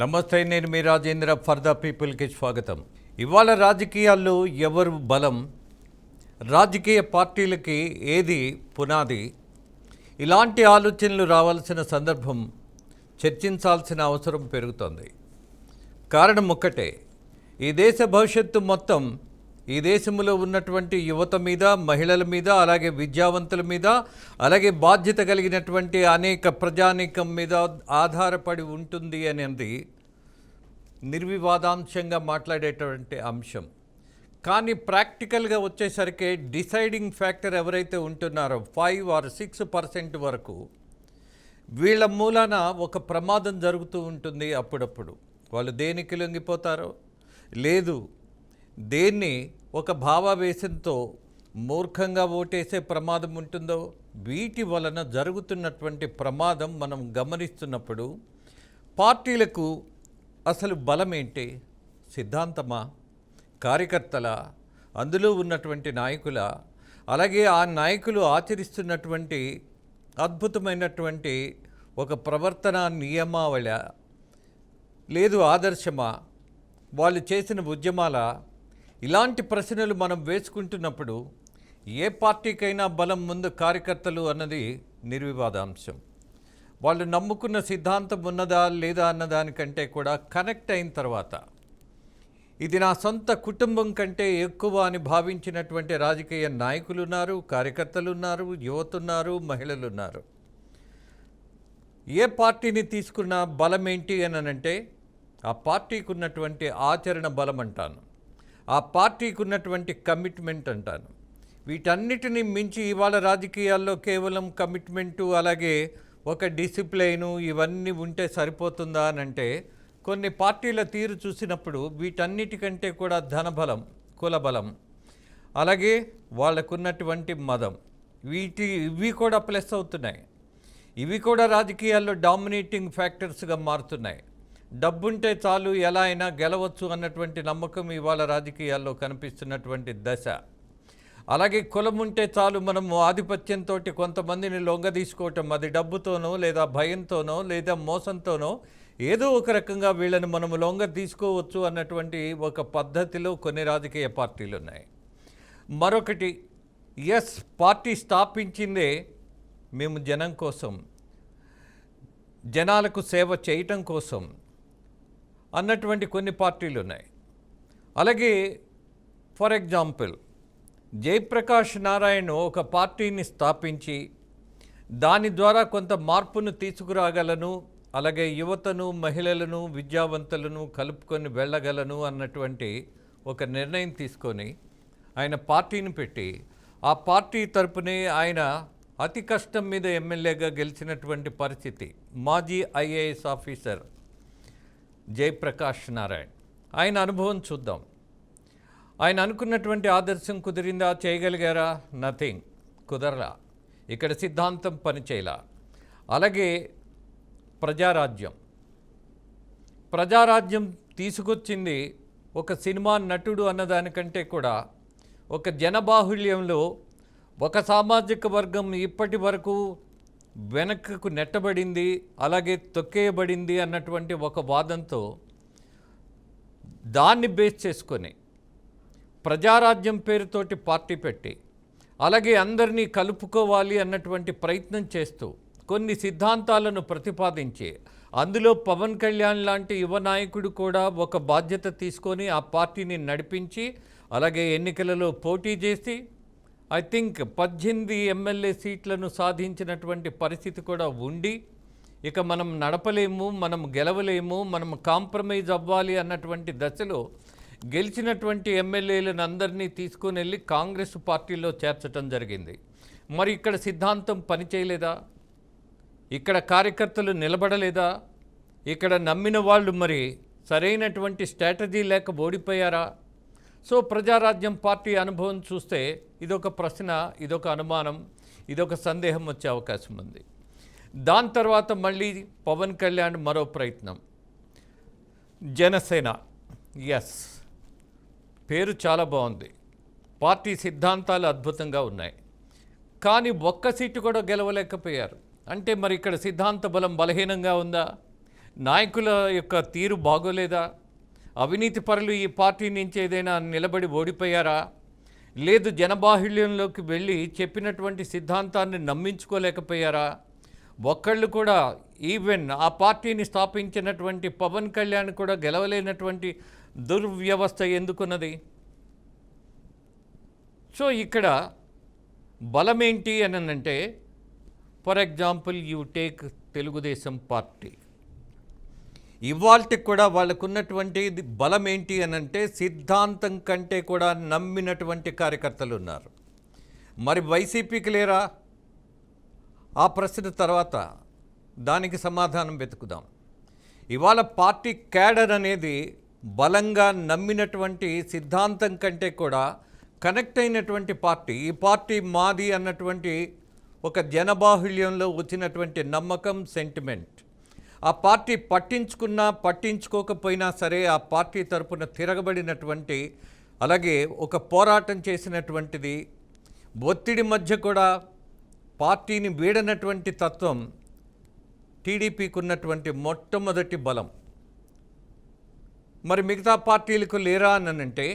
నమస్తే, నేను మీ Rajendra. For the పీపుల్కి స్వాగతం. ఇవాళ రాజకీయాల్లో ఎవరు బలం, రాజకీయ పార్టీలకి ఏది పునాది, ఇలాంటి ఆలోచనలు రావాల్సిన సందర్భం, చర్చించాల్సిన అవసరం పెరుగుతోంది. కారణం ఒక్కటే, ఈ దేశ భవిష్యత్తు మొత్తం ఈ దేశంలో ఉన్నటువంటి యువత మీద, మహిళల మీద, అలాగే విద్యావంతుల మీద, అలాగే బాధ్యత కలిగినటువంటి అనేక ప్రజానీకం మీద ఆధారపడి ఉంటుంది అనేది నిర్వివాదాంశంగా మాట్లాడేటువంటి అంశం. కానీ ప్రాక్టికల్గా వచ్చేసరికి డిసైడింగ్ ఫ్యాక్టర్ ఎవరైతే ఉంటున్నారో 5 or 6% వరకు, వీళ్ళ మూలాన ఒక ప్రమాదం జరుగుతూ ఉంటుంది. అప్పుడప్పుడు వాళ్ళు దేనికి లొంగిపోతారో, లేదు దేన్ని ఒక భావావేశంతో మూర్ఖంగా ఓటేసే ప్రమాదం ఉంటుందో, వీటి వలన జరుగుతున్నటువంటి ప్రమాదం మనం గమనిస్తున్నప్పుడు పార్టీలకు అసలు బలం ఏంటి? సిద్ధాంతమా, కార్యకర్తల, అందులో ఉన్నటువంటి నాయకుల, అలాగే ఆ నాయకులు ఆచరిస్తున్నటువంటి అద్భుతమైనటువంటి ఒక ప్రవర్తన నియమావళి, లేదు ఆదర్శమా, వాళ్ళు చేసిన ఉద్యమాల? ఇలాంటి ప్రశ్నలు మనం వేసుకుంటున్నప్పుడు ఏ పార్టీకైనా బలం ముందు కార్యకర్తలు అన్నది నిర్వివాదాంశం. వాళ్ళు నమ్ముకున్న సిద్ధాంతం ఉన్నదా లేదా అన్నదానికంటే కూడా కనెక్ట్ అయిన తర్వాత, ఇది నా సొంత కుటుంబం కంటే ఎక్కువ అని భావించినటువంటి రాజకీయ నాయకులు ఉన్నారు, కార్యకర్తలు ఉన్నారు, యువత ఉన్నారు, మహిళలు ఉన్నారు. ఏ పార్టీని తీసుకున్న బలం ఏంటి అని అంటే, ఆ పార్టీకి ఉన్నటువంటి ఆచరణ బలం అంటాను, ఆ పార్టీకి ఉన్నటువంటి కమిట్మెంట్ అంటాను. వీటన్నిటిని మించి ఇవాళ రాజకీయాల్లో కేవలం కమిట్మెంటు, అలాగే ఒక డిసిప్లైను, ఇవన్నీ ఉంటే సరిపోతుందా అని అంటే, కొన్ని పార్టీల తీరు చూసినప్పుడు వీటన్నిటికంటే కూడా ధనబలం, కులబలం, అలాగే వాళ్ళకున్నటువంటి మదం, ఇవి కూడా ప్లస్ అవుతున్నాయి. ఇవి కూడా రాజకీయాల్లో డామినేటింగ్ ఫ్యాక్టర్స్గా మారుతున్నాయి. డబ్బుంటే చాలు ఎలా అయినా గెలవచ్చు అన్నటువంటి నమ్మకం ఇవాళ రాజకీయాల్లో కనిపిస్తున్నటువంటి దశ. అలాగే కులం ఉంటే చాలు మనము ఆధిపత్యంతో కొంతమందిని లొంగ తీసుకోవటం, అది డబ్బుతోనో లేదా భయంతోనో లేదా మోసంతోనో ఏదో ఒక రకంగా వీళ్ళని మనము లొంగ తీసుకోవచ్చు అన్నటువంటి ఒక పద్ధతిలో కొన్ని రాజకీయ పార్టీలు ఉన్నాయి. మరొకటి, పార్టీ స్థాపించిందే మేము జనం కోసం, జనాలకు సేవ చేయటం కోసం అన్నటువంటి కొన్ని పార్టీలు ఉన్నాయి. అలాగే ఫర్ ఎగ్జాంపుల్, జయప్రకాష్ నారాయణ ఒక పార్టీని స్థాపించి దాని ద్వారా కొంత మార్పును తీసుకురాగలను, అలాగే యువతను, మహిళలను, విద్యావంతులను కలుపుకొని వెళ్ళగలను అన్నటువంటి ఒక నిర్ణయం తీసుకొని ఆయన పార్టీని పెట్టి, ఆ పార్టీ తరపునే ఆయన అతి కష్టం మీద ఎమ్మెల్యేగా గెలిచినటువంటి పరిస్థితి. మాజీ ఐఏఎస్ ఆఫీసర్ జయప్రకాష్ నారాయణ, ఆయన అనుభవం చూద్దాం. ఆయన అనుకున్నటువంటి ఆదర్శం కుదిరిందా? చేయగలిగారా? నథింగ్, కుదరలా. ఇక్కడ సిద్ధాంతం పనిచేయలా. అలాగే ప్రజారాజ్యం తీసుకొచ్చింది ఒక సినిమా నటుడు అన్నదానికంటే కూడా ఒక జనబాహుళ్యంలో ఒక సామాజిక వర్గం ఇప్పటి వరకు వెనక్కు నెట్టబడింది, అలాగే తొక్కేయబడింది అన్నటువంటి ఒక వాదంతో దాన్ని బేస్ చేసుకొని ప్రజారాజ్యం పేరుతోటి పార్టీ పెట్టి, అలాగే అందరినీ కలుపుకోవాలి అన్నటువంటి ప్రయత్నం చేస్తూ కొన్ని సిద్ధాంతాలను ప్రతిపాదించి, అందులో పవన్ కళ్యాణ్ లాంటి యువ నాయకుడు కూడా ఒక బాధ్యత తీసుకొని ఆ పార్టీని నడిపించి, అలాగే ఎన్నికలలో పోటీ చేసి ఐ థింక్ 18 ఎమ్మెల్యే సీట్లను సాధించినటువంటి పరిస్థితి కూడా ఉండి, ఇక మనం నడపలేము, మనం గెలవలేము, మనం కాంప్రమైజ్ అవ్వాలి అన్నటువంటి దశలో గెలిచినటువంటి ఎమ్మెల్యేలను అందరినీ తీసుకొని వెళ్ళి కాంగ్రెస్ పార్టీలో చేర్చడం జరిగింది. మరి ఇక్కడ సిద్ధాంతం పనిచేయలేదా? ఇక్కడ కార్యకర్తలు నిలబడలేదా? ఇక్కడ నమ్మిన వాళ్ళు మరి సరైనటువంటి స్ట్రాటజీ లేక ఓడిపోయారా? సో ప్రజారాజ్యం పార్టీ అనుభవం చూస్తే ఇదొక ప్రశ్న, ఇదొక అనుమానం, ఇదొక సందేహం వచ్చే అవకాశం ఉంది. దాని తర్వాత మళ్ళీ పవన్ కళ్యాణ్ మరో ప్రయత్నం, జనసేన. పేరు చాలా బాగుంది, పార్టీ సిద్ధాంతాలు అద్భుతంగా ఉన్నాయి, కానీ ఒక్క సీటు కూడా గెలవలేకపోయారు. అంటే మరి ఇక్కడ సిద్ధాంత బలం బలహీనంగా ఉందా? నాయకుల యొక్క తీరు బాగోలేదా? అవినీతి పరులు ఈ పార్టీ నుంచి ఏదైనా నిలబడి ఓడిపోయారా? లేదు జనబాహుళ్యంలోకి వెళ్ళి చెప్పినటువంటి సిద్ధాంతాన్ని నమ్మించుకోలేకపోయారా? ఒక్కళ్ళు కూడా ఈవెన్ ఆ పార్టీని స్థాపించినటువంటి పవన్ కళ్యాణ్ కూడా గెలవలేనటువంటి దుర్వ్యవస్థ ఎందుకున్నది? సో ఇక్కడ బలమేంటి అని అంటే, for example you take Telugu Desam party. ఇవాల్టికి కూడా వాళ్ళకున్నటువంటి బలం ఏంటి అని అంటే, సిద్ధాంతం కంటే కూడా నమ్మినటువంటి కార్యకర్తలు ఉన్నారు. మరి వైసీపీకి లేరా? ఆ ప్రశ్న తర్వాత దానికి సమాధానం వెతుకుదాం. ఇవాళ పార్టీ క్యాడర్ అనేది బలంగా నమ్మినటువంటి సిద్ధాంతం కంటే కూడా కనెక్ట్ అయినటువంటి పార్టీ. ఈ పార్టీ మాది అన్నటువంటి ఒక జనబాహుళ్యంలో వచ్చినటువంటి నమ్మకం, సెంటిమెంట్. ఆ పార్టీ పట్టించుకున్నా పట్టించుకోకపోయినా సరే ఆ పార్టీ తరపున తిరగబడినటువంటి, అలాగే ఒక పోరాటం చేసినటువంటిది, ఒత్తిడి మధ్య కూడా పార్టీని వీడనటువంటి తత్వం టీడీపీకి ఉన్నటువంటి మొట్టమొదటి బలం. మరి మిగతా పార్టీలకు లేరా అని అంటే,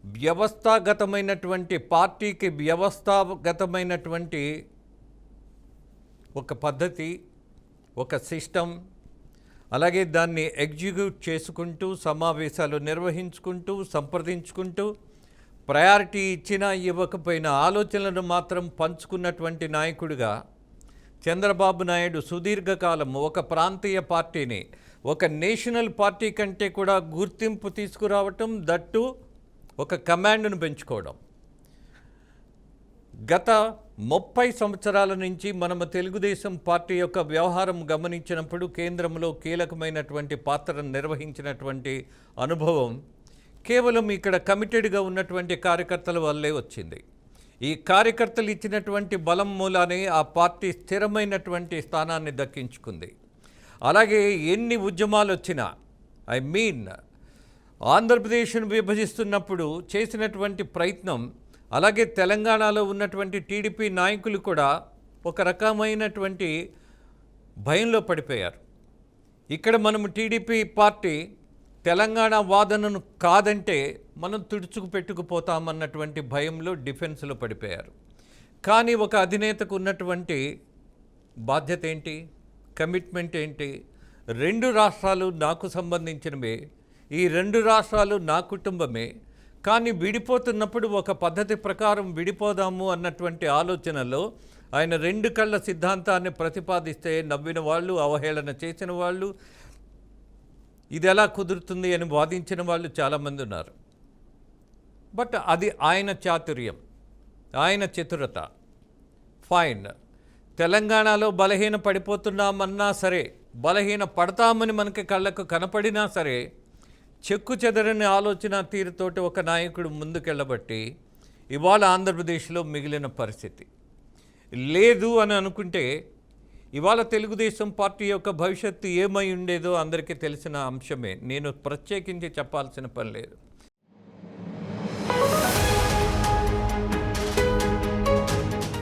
వ్యవస్థాగతమైనటువంటి పార్టీకి వ్యవస్థాగతమైనటువంటి ఒక పద్ధతి, ఒక సిస్టమ్, అలాగే దాన్ని ఎగ్జిక్యూట్ చేసుకుంటూ, సమావేశాలు నిర్వహించుకుంటూ, సంప్రదించుకుంటూ, ప్రయారిటీ ఇచ్చినా ఇవ్వకపోయినా ఆలోచనలను మాత్రం పంచుకున్నటువంటి నాయకుడిగా చంద్రబాబు నాయుడు సుదీర్ఘకాలం ఒక ప్రాంతీయ పార్టీని ఒక నేషనల్ పార్టీ కంటే కూడా గుర్తింపు తీసుకురావటం, దట్టు ఒక కమాండ్ను పెంచుకోవడం. గత 30 సంవత్సరాల నుంచి మనము తెలుగుదేశం పార్టీ యొక్క వ్యవహారం గమనించినప్పుడు కేంద్రంలో కీలకమైనటువంటి పాత్రను నిర్వహించినటువంటి అనుభవం కేవలం ఇక్కడ కమిటెడ్గా ఉన్నటువంటి కార్యకర్తల వల్లే వచ్చింది. ఈ కార్యకర్తలు ఇచ్చినటువంటి బలం మూలానే ఆ పార్టీ స్థిరమైనటువంటి స్థానాన్ని దక్కించుకుంది. అలాగే ఎన్ని ఉద్యమాలు వచ్చినా, ఆంధ్రప్రదేశ్ను విభజిస్తున్నప్పుడు చేసినటువంటి ప్రయత్నం, అలాగే తెలంగాణలో ఉన్నటువంటి టీడీపీ నాయకులు కూడా ఒక రకమైనటువంటి భయంలో పడిపోయారు. ఇక్కడ మనము టీడీపీ పార్టీ తెలంగాణ వాదనను కాదంటే మనం తుడుచుకు పెట్టుకుపోతామన్నటువంటి భయంలో, డిఫెన్స్లో పడిపోయారు. కానీ ఒక అధినేతకు ఉన్నటువంటి బాధ్యత ఏంటి, కమిట్మెంట్ ఏంటి? 2 రాష్ట్రాలు నాకు సంబంధించినవే, ఈ 2 రాష్ట్రాలు నా కుటుంబమే, కానీ విడిపోతున్నప్పుడు ఒక పద్ధతి ప్రకారం విడిపోదాము అన్నటువంటి ఆలోచనలో ఆయన 2 కళ్ళ సిద్ధాంతాన్ని ప్రతిపాదిస్తే నవ్విన వాళ్ళు, అవహేళన చేసిన వాళ్ళు, ఇది ఎలా కుదురుతుంది అని వాదించిన వాళ్ళు చాలామంది ఉన్నారు. బట్ అది ఆయన చాతుర్యం, ఆయన చతురత. ఫైన్, తెలంగాణలో బలహీన పడిపోతున్నామన్నా సరే, బలహీన పడతామని మనకి కళ్ళకు కనపడినా సరే, చెక్కు చెదరని ఆలోచన తీరుతోటి ఒక నాయకుడు ముందుకెళ్ళబట్టి ఇవాళ ఆంధ్రప్రదేశ్లో మిగిలిన పరిస్థితి లేదు అని అనుకుంటే, ఇవాళ తెలుగుదేశం పార్టీ యొక్క భవిష్యత్తు ఏమై ఉండేదో అందరికీ తెలిసిన అంశమే. నేను ప్రత్యేకించి చెప్పాల్సిన పని లేదు.